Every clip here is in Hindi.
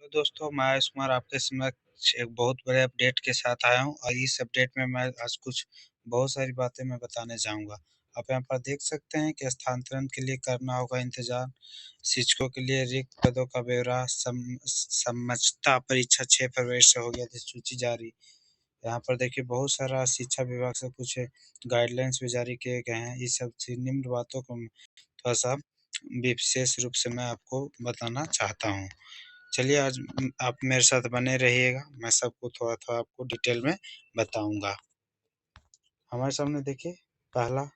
तो दोस्तों, मैं आयुष कुमार आपके समक्ष एक बहुत बड़े अपडेट के साथ आया हूँ और इस अपडेट में मैं आज कुछ बहुत सारी बातें मैं बताने जाऊँगा। आप यहाँ पर देख सकते हैं कि स्थानांतरण के लिए करना होगा इंतज़ार। शिक्षकों के लिए रिक्त पदों का ब्यौरा समझता परीक्षा 6 फरवरी से होगी अधिसूची जारी। यहाँ पर देखिए बहुत सारा शिक्षा विभाग से कुछ गाइडलाइंस भी जारी किए गए हैं। इस सब से निम्न बातों को थोड़ा-सा विशेष रूप से मैं आपको बताना चाहता हूँ। चलिए आज आप मेरे साथ बने रहिएगा, मैं सबको थोड़ा-थोड़ा आपको डिटेल में बताऊँगा। हमारे सामने देखिए पहला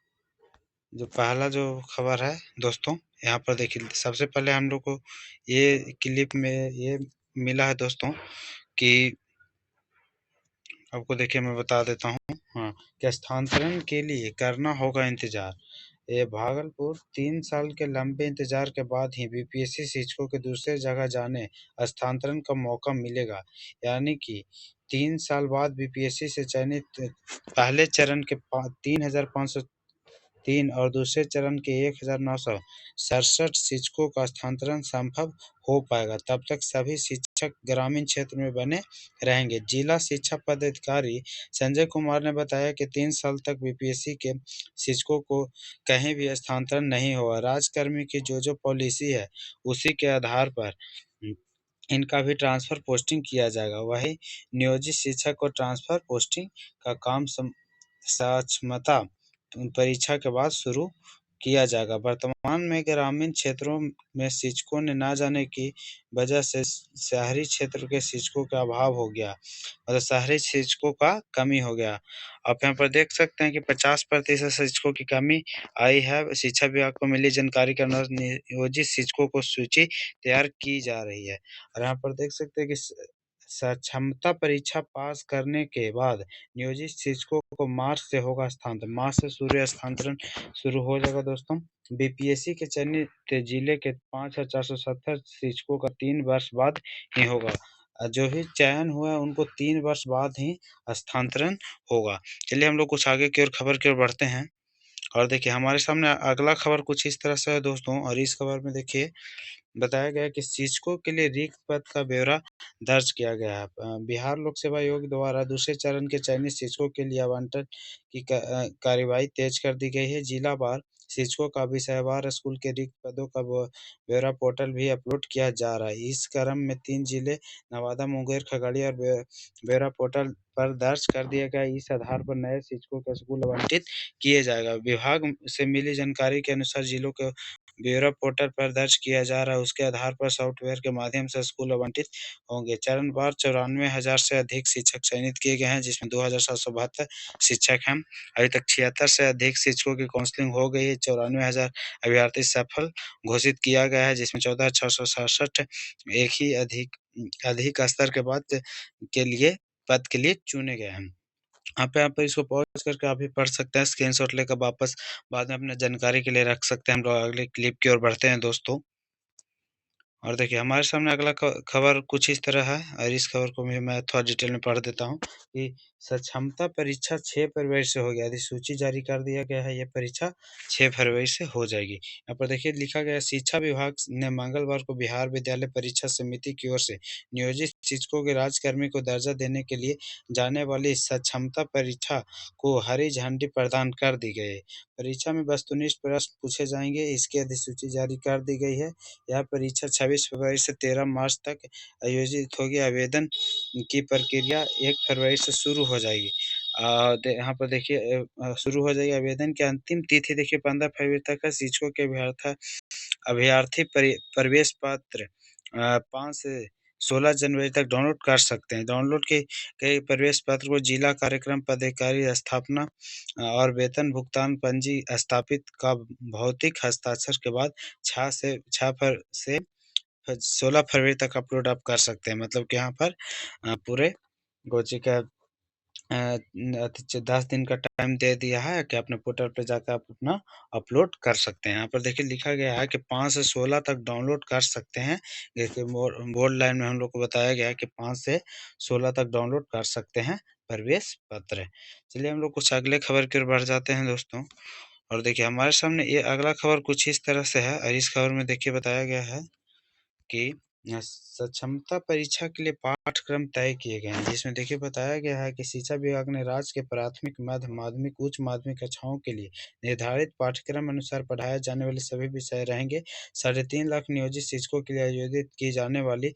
पहला जो खबर है दोस्तों, यहाँ पर देखिए सबसे पहले हम लोग को ये क्लिप में ये मिला है दोस्तों कि आपको देखिए मैं बता देता हूँ। हाँ, कि स्थानांतरण के लिए करना होगा इंतज़ार। ये भागलपुर 3 साल के लंबे इंतजार के बाद ही बीपीएससी शिक्षकों के दूसरे जगह जाने स्थानांतरण का मौका मिलेगा। यानी कि 3 साल बाद बीपीएससी से चयनित पहले चरण के 3,503 और दूसरे चरण के 1,967 शिक्षकों का स्थानांतरण संभव हो पाएगा। तब तक सभी शिक्षक ग्रामीण क्षेत्र में बने रहेंगे। जिला शिक्षा पदाधिकारी संजय कुमार ने बताया कि 3 साल तक बीपीएससी के शिक्षकों को कहीं भी स्थानांतरण नहीं होगा। राज्यकर्मी की जो पॉलिसी है, उसी के आधार पर इनका भी ट्रांसफ़र पोस्टिंग किया जाएगा। वहीं नियोजित शिक्षक को ट्रांसफ़र पोस्टिंग का काम सक्षमता परीक्षा के बाद शुरू किया जाएगा। वर्तमान में ग्रामीण क्षेत्रों में शिक्षकों ने ना जाने की वजह से शहरी क्षेत्र के शिक्षकों का अभाव हो गया, मतलब शहरी शिक्षकों का कमी हो गया। आप यहाँ पर देख सकते हैं कि 50% शिक्षकों की कमी आई है। शिक्षा विभाग को मिली जानकारी के अनुसार नियोजित शिक्षकों को सूची तैयार की जा रही है। और यहाँ पर देख सकते हैं कि सक्षमता परीक्षा पास करने के बाद नियोजित शिक्षकों को मार्च से होगा स्थानांतरण। मार्च से सूर्य स्थानांतरण शुरू हो जाएगा दोस्तों। बीपीएससी के चयनित जिले के 5,470 शिक्षकों का 3 वर्ष बाद ही होगा। जो भी चयन हुआ है उनको 3 वर्ष बाद ही स्थानांतरण होगा। चलिए हम लोग कुछ आगे की ओर खबर की ओर बढ़ते हैं। और देखिए हमारे सामने अगला खबर कुछ इस तरह से है दोस्तों, और इस खबर में देखिए बताया गया है कि शिक्षकों के लिए रिक्त पद का ब्यौरा दर्ज किया गया है। बिहार लोक सेवा आयोग द्वारा दूसरे चरण के चयनित शिक्षकों के लिए आवंटन की कार्यवाही तेज कर दी गई है। जिलावार शिक्षकों का विषयवार स्कूल के रिक्त पदों का ब्यौरा पोर्टल भी अपलोड किया जा रहा है। इस क्रम में 3 जिले नवादा, मुंगेर, खगड़िया और ब्यौरा पोर्टल पर दर्ज कर दिया गया। इस आधार पर नए शिक्षकों का स्कूल आवंटित किए जाएगा। विभाग से मिली जानकारी के अनुसार जिलों के ब्यौरा पोर्टल पर दर्ज किया जा रहा है, उसके आधार पर सॉफ्टवेयर के माध्यम से स्कूल आवंटित होंगे। चरणवार 94,000 से अधिक शिक्षक चयनित किए गए हैं, जिसमें 2,772 शिक्षक हैं। अभी तक 76 से अधिक शिक्षकों की काउंसलिंग हो गई है। 94,000 अभ्यर्थी सफल घोषित किया गया है, जिसमें 14,667 एक ही अधिक स्तर के बाद के लिए पद के लिए चुने गए हैं। आप यहाँ पे इसको पॉज़ करके आप भी पढ़ सकते हैं, स्क्रीनशॉट लेकर वापस बाद में अपने जानकारी के लिए रख सकते हैं। हम लोग अगले क्लिप की ओर बढ़ते हैं दोस्तों। और देखिए हमारे सामने अगला खबर कुछ इस तरह है, और इस खबर को भी मैं थोड़ा डिटेल में पढ़ देता हूँ कि सक्षमता परीक्षा 6 फरवरी से होगी। अधिसूची जारी कर दिया गया है, ये परीक्षा 6 फरवरी से हो जाएगी। यहाँ पर देखिए लिखा गया है, शिक्षा विभाग ने मंगलवार को बिहार विद्यालय परीक्षा समिति की ओर से नियोजित शिक्षकों के राज्यकर्मी को दर्जा देने के लिए जाने वाली सक्षमता परीक्षा को हरी झंडी प्रदान कर दी गई है। परीक्षा में वस्तुनिष्ठ प्रश्न पूछे जाएंगे, इसकी अधिसूची जारी कर दी गई है। यह परीक्षा 26 फरवरी से 13 मार्च तक आयोजित होगी। आवेदन की प्रक्रिया 1 फरवरी से शुरू हो जाएगी। यहाँ पर देखिए शुरू हो जाएगी। आवेदन की अंतिम तिथि देखिए 15 फरवरी तक है। शिक्षकों के अभ्यर्थी प्रवेश पत्र 5 से 16 जनवरी तक डाउनलोड कर सकते हैं। डाउनलोड के प्रवेश पत्र को जिला कार्यक्रम पदाधिकारी स्थापना और वेतन भुगतान पंजी स्थापित का भौतिक हस्ताक्षर के बाद 16 फरवरी तक अपलोड आप कर सकते हैं। मतलब कि यहाँ पर पूरे गोची का 10 दिन का टाइम दे दिया है कि अपने पोर्टल पे जाकर आप अपना अपलोड कर सकते हैं। यहाँ पर देखिए लिखा गया है कि 5 से 16 तक डाउनलोड कर सकते हैं। देखिए बोल्ड लाइन में हम लोग को बताया गया है कि 5 से 16 तक डाउनलोड कर सकते हैं प्रवेश पत्र। चलिए हम लोग कुछ अगले खबर की ओर बढ़ जाते हैं दोस्तों। और देखिए हमारे सामने ये अगला खबर कुछ इस तरह से है, और इस खबर में देखिए बताया गया है कि सक्षमता परीक्षा के लिए पाठ्यक्रम तय किए गए हैं, जिसमें देखिए बताया गया है कि शिक्षा विभाग ने राज्य के प्राथमिक, मध्य माध्यमिक, उच्च माध्यमिक कक्षाओं के लिए निर्धारित पाठ्यक्रम अनुसार पढ़ाए जाने वाले सभी विषय रहेंगे। 3.5 लाख नियोजित शिक्षकों के लिए आयोजित की जाने वाली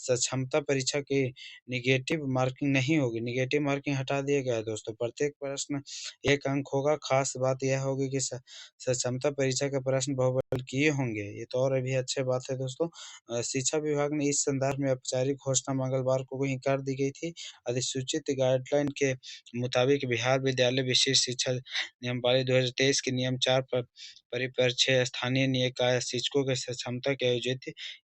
सक्षमता परीक्षा की निगेटिव मार्किंग नहीं होगी। निगेटिव मार्किंग हटा दिया गया है दोस्तों। प्रत्येक प्रश्न 1 अंक होगा। खास बात यह होगी कि सक्षमता परीक्षा के प्रश्न बहुबल्कीय होंगे। ये तो और भी अच्छी बात है दोस्तों। शिक्षा विभाग ने इस संदर्भ में औपचारिक घोषणा मंगलवार को ही कर दी गई थी। अधिसूचित गाइडलाइन के मुताबिक बिहार विद्यालय विशेष शिक्षा नियम पालित 2023 के नियम 4 पर परिप्रेक्ष्य स्थानीय निकाय शिक्षकों के क्षमता के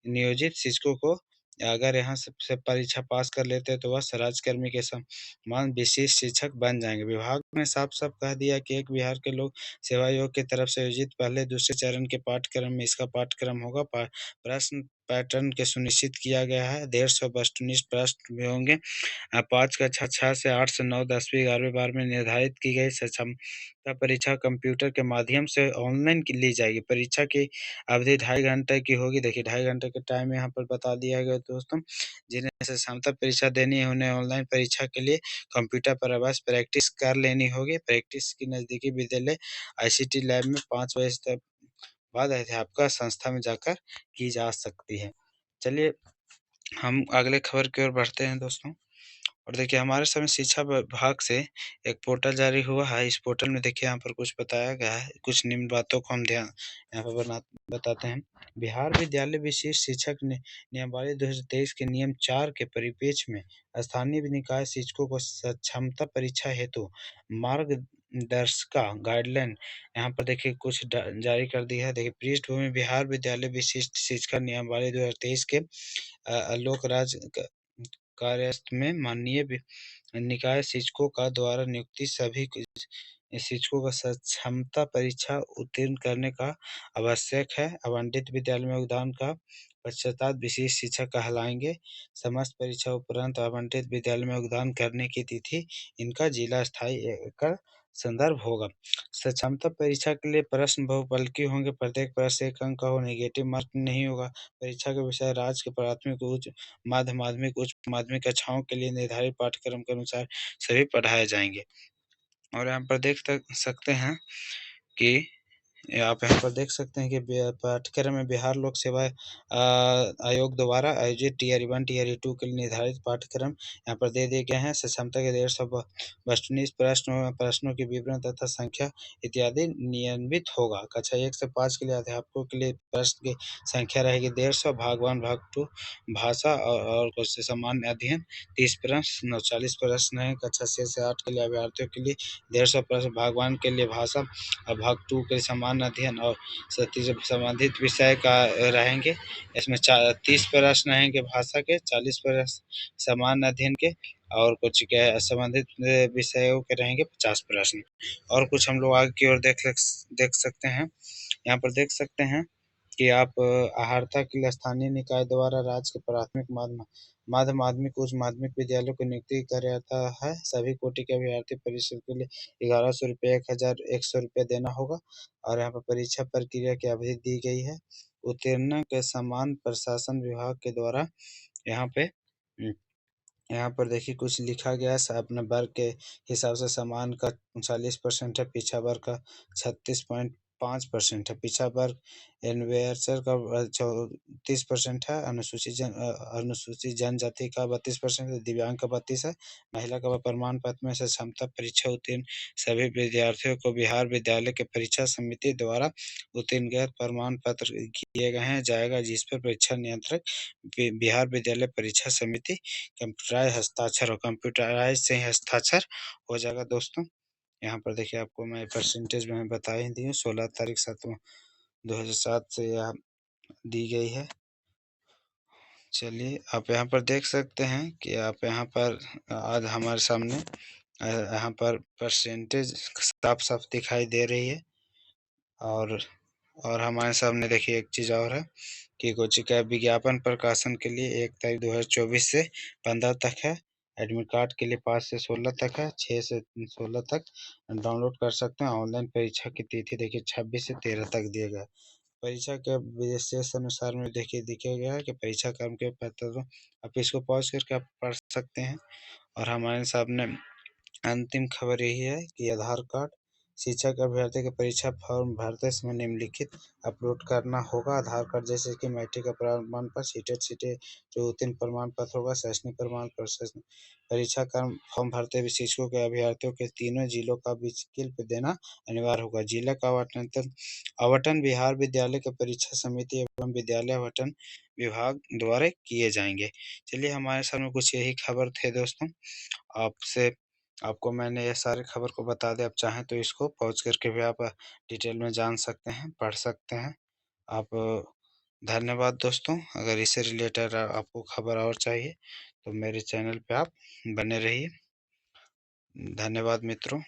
नियोजित शिक्षकों को अगर यहाँ से परीक्षा पास कर लेते हैं तो वह राज्यकर्मी के समान विशेष शिक्षक बन जाएंगे। विभाग ने साफ साफ कह दिया कि एक बिहार के लोक सेवा आयोग की तरफ से आयोजित पहले दूसरे चरण के पाठ्यक्रम में इसका पाठ्यक्रम होगा। प्रश्न पैटर्न के सुनिश्चित किया गया है। 150 वस्तुनिष्ठ प्रश्न भी होंगे। 5 कक्षा 6 से 8 से 9 10वीं 11वीं 12वीं निर्धारित की गई क्षमता परीक्षा कंप्यूटर के माध्यम से ऑनलाइन ली जाएगी। परीक्षा की अवधि 2.5 घंटे की होगी। देखिए 2.5 घंटे का टाइम यहाँ पर बता दिया गया दोस्तों। जिन्हें क्षमता परीक्षा देनी है उन्हें ऑनलाइन परीक्षा के लिए कंप्यूटर पर अवश्य प्रैक्टिस कर लेनी होगी। प्रैक्टिस की नज़दीकी विद्यालय ICT लैब में 5 बजे तक बाद अध्यापक संस्था में जाकर की जा सकती है। चलिए हम अगले खबर की ओर बढ़ते हैं दोस्तों। और देखिए हमारे समय शिक्षा विभाग से एक पोर्टल जारी हुआ है। इस पोर्टल में देखिए यहाँ पर कुछ बताया गया है। कुछ निम्न बातों को हम ध्यान यहाँ पर बताते हैं। बिहार विद्यालय विशेष शिक्षक नियमावली 2023 के नियम 4 के परिप्रेक्ष्य में स्थानीय निकाय शिक्षकों को सक्षमता परीक्षा हेतु मार्गदर्शिका गाइडलाइन यहाँ पर देखिए कुछ जारी कर दी है। देखिए पृष्ठभूमि बिहार विद्यालय विशिष्ट शिक्षा नियमावली 2023 के आलोक राज कार्यस्थ में माननीय निकाय शिक्षकों का द्वारा नियुक्ति सभी शिक्षकों का क्षमता परीक्षा उत्तीर्ण करने का आवश्यक है। आवंटित विद्यालय में योगदान का पश्चात विशेष शिक्षक कहलाएंगे। समस्त परीक्षा उपरांत आवंटित विद्यालय में योगदान करने की तिथि इनका जिला स्थायी एकर संदर्भ होगा। क्षमता परीक्षा के लिए प्रश्न बहुपल्की होंगे। प्रत्येक प्रश्न 1 अंक का हो। नेगेटिव मार्किंग नहीं होगा। परीक्षा के विषय राज्य के प्राथमिक, उच्च माध्यमिक, उच्च माध्यमिक कक्षाओं के लिए निर्धारित पाठ्यक्रम के अनुसार सभी पढ़ाए जाएंगे। और यहाँ पर देख सकते हैं कि आप यहाँ पर देख सकते हैं कि पाठ्यक्रम में बिहार लोक सेवा आयोग द्वारा आयोजित टियर 1 टियर 2 के लिए निर्धारित पाठ्यक्रम यहाँ पर दे दिए गए हैं। क्षमता के 150 वस्तुनिष्ठ प्रश्नों के विवरण तथा संख्या इत्यादि नियमित होगा। कक्षा 1 से 5 के लिए अध्यापकों के लिए प्रश्न की संख्या रहेगी 150। भाग 1 भाग 2 भाषा और कुछ सामान्य अध्ययन 30 प्रश्न 40 प्रश्न है। कक्षा 6 से 8 के लिए अभ्यर्थियों के लिए 150 प्रश्न। भाग 1 के लिए भाषा और भाग 2 के सामान्य अध्ययन और संबंधित विषय का रहेंगे। इसमें 30 प्रश्न रहेंगे भाषा के, 40 प्रश्न सामान्य अध्ययन के और कुछ क्या संबंधित विषयों के रहेंगे 50 प्रश्न। और कुछ हम लोग आगे की ओर देख सकते हैं। यहाँ पर देख सकते हैं कि आप अहर्ता के लिए स्थानीय निकाय द्वारा राज्य के प्राथमिक मध्य माध्यमिक उच्च माध्यमिक विद्यालयों की नियुक्ति किया जाता है। सभी कोटि के अभ्यर्थी परिषद के लिए 1100 रुपये 1100 रुपये देना होगा। और यहाँ पर परीक्षा प्रक्रिया की अवधि दी गई है। उत्तीर्ण के समान प्रशासन विभाग के द्वारा यहाँ पे यहाँ पर देखिए कुछ लिखा गया है। अपने वर्ग के हिसाब से समान का 39% है। पिछड़ा वर्ग का 36.5% है। पिछड़ा वर्ग एनवेयर का 34% है। अनुसूचित जनजाति का 32% है। दिव्यांग का 32 है। महिला का प्रमाण पत्र में से क्षमता परीक्षा उत्तीर्ण सभी विद्यार्थियों को बिहार विद्यालय के परीक्षा समिति द्वारा उत्तीर्ण गैर प्रमाण पत्र किए गए हैं जाएगा, जिस पर परीक्षा नियंत्रक बिहार विद्यालय परीक्षा समिति कंप्यूटराइज हस्ताक्षर और कंप्यूटराइज से ही हस्ताक्षर हो जाएगा दोस्तों। यहाँ पर देखिए आपको मैं परसेंटेज में बता ही दी हूँ। 16 तारीख 7/2007 से यह दी गई है। चलिए आप यहाँ पर देख सकते हैं कि आप यहाँ पर आज हमारे सामने यहाँ पर परसेंटेज साफ साफ दिखाई दे रही है। और हमारे सामने देखिए एक चीज़ और है कि कोचिंग का विज्ञापन प्रकाशन के लिए 1 तारीख 2024 से 15 तक है। एडमिट कार्ड के लिए 5 से 16 तक है। 6 से 16 तक डाउनलोड कर सकते हैं। ऑनलाइन परीक्षा की तिथि देखिए 26 से 13 तक दिया गया। परीक्षा के विशेष अनुसार में देखिए दिया गया है कि परीक्षा क्रम के पैटर्न, आप इसको पॉज करके आप पढ़ सकते हैं। और हमारे सामने अंतिम खबर यही है कि आधार कार्ड शिक्षक अभ्यर्थी के परीक्षा फॉर्म भरते समय निम्नलिखित अपलोड करना होगा। आधार कार्ड जैसे कि मैट्रिक का प्रमाण पत्र, सीटेट जो उत्तीर्ण प्रमाण पत्र होगा, शैक्षणिक प्रमाण पत्र, परीक्षा का फॉर्म भरते हुए शिक्षकों के अभ्यर्थियों के तीनों जिलों का विकल्प देना अनिवार्य होगा। जिला का आवंटन बिहार विद्यालय के परीक्षा समिति एवं विद्यालय आवंटन विभाग द्वारा किए जाएंगे। चलिए, हमारे सामने कुछ यही खबर थे दोस्तों। आपसे आपको मैंने ये सारी खबर को बता दें, आप चाहें तो इसको पॉज करके भी आप डिटेल में जान सकते हैं, पढ़ सकते हैं। आप धन्यवाद दोस्तों। अगर इससे रिलेटेड आपको खबर और चाहिए तो मेरे चैनल पे आप बने रहिए। धन्यवाद मित्रों।